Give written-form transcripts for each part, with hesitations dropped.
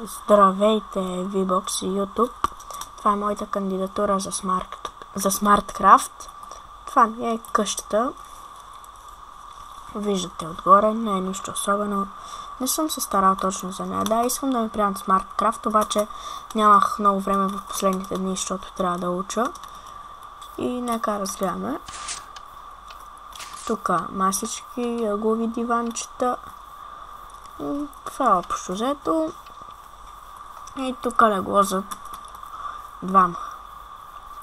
Здравейте, VBOX и YouTube. Това е моята кандидатура за SmartCraft. Това не е къщата. Виждате отгоре, не е нищо особено. Не съм се старал точно за нея. Да, искам да ми правя SmartCraft, обаче нямах много време в последните дни, защото трябва да уча. И нека разгледаме. Тук масички, ъглови диванчета. Това е общо взето. И тук легло за двама.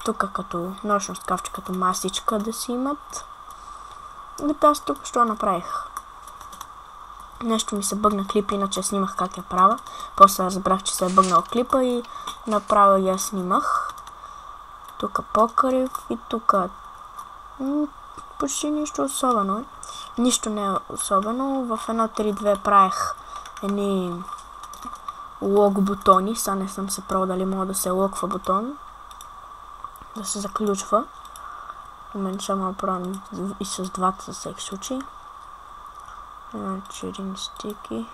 Тук като нощно скафче, като масичка да си имат. И аз тук що направих? Нещо ми се бъгна клип, иначе снимах как я правя. После разбрах, че се е бъгнал клипа и направо я снимах. Тук покрив и тук почти нищо особено. Нищо не е особено. В 1.3.2 правих едни лог бутони. Сега не съм се правил дали мога да се локва бутон. Да се заключва. В момента ще му правим и с двата за всеки случай. Значи един стики.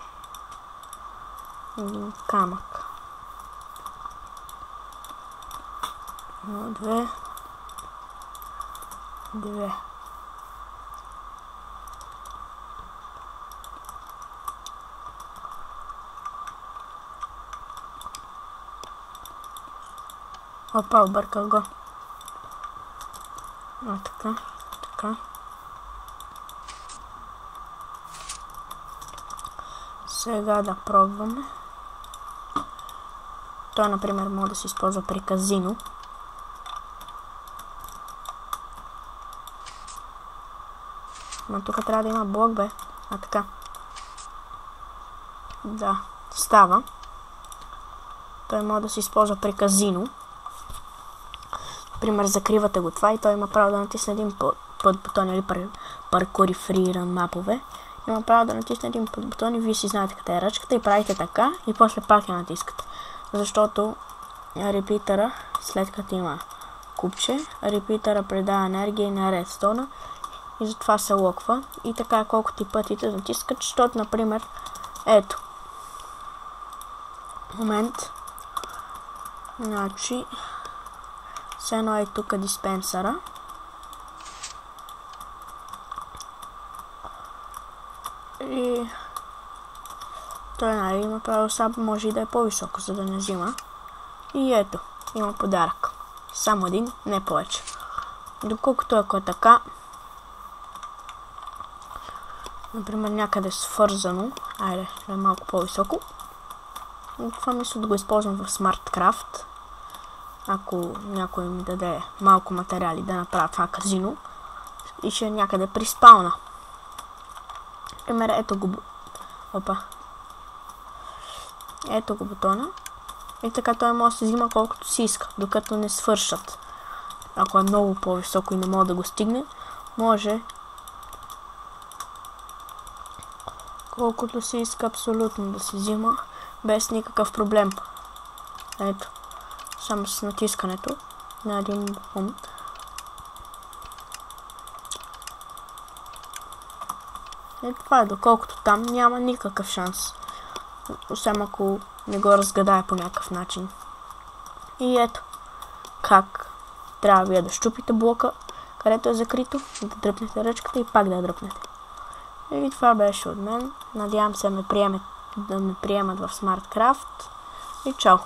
Един камък. Две. Опа, обърках го. Така. Сега да пробваме. Той, например, може да се използва при казино. Но тук трябва да има блок, бе. Така. Да, става. Той може да се използва при казино. Например, закривате го това и той има право да натисне един път бутон или паркури фриран мапове. Има право да натисне един път бутон и вие си знаете къде е ръчката и правите така и после пак я натискате. Защото репитъра, след като има купче, репитъра предава енергия на редстона и затова се локва. И така колкото и пътите натискат, защото, например, ето. Момент. Значи, все едно е тук диспенсъра. И той има право сега, може и да е по-високо, за да не взима. И ето, има подарък. Само един, не повече. Доколкото ако е така, например някъде свързано, айде, да е малко по-високо. Това мисля да го използвам в SmartCraft. Ако някой ми даде малко материали да направя това казино. И ще е някъде при спауна. Например, ето го. Опа. Ето го бутона. И така той може да се взима колкото си иска, докато не свършат. Ако е много по-високо и не мога да го стигне, може колкото си иска абсолютно да се взима, без никакъв проблем. Ето. Само с натискането на един бутон. И това е, доколкото там няма никакъв шанс. Освен ако не го разгадае по някакъв начин. И ето как трябва вие да щупите блока, където е закрито, да дръпнете ръчката и пак да я дръпнете. И това беше от мен. Надявам се да ме приемат в SmartCraft. И чао!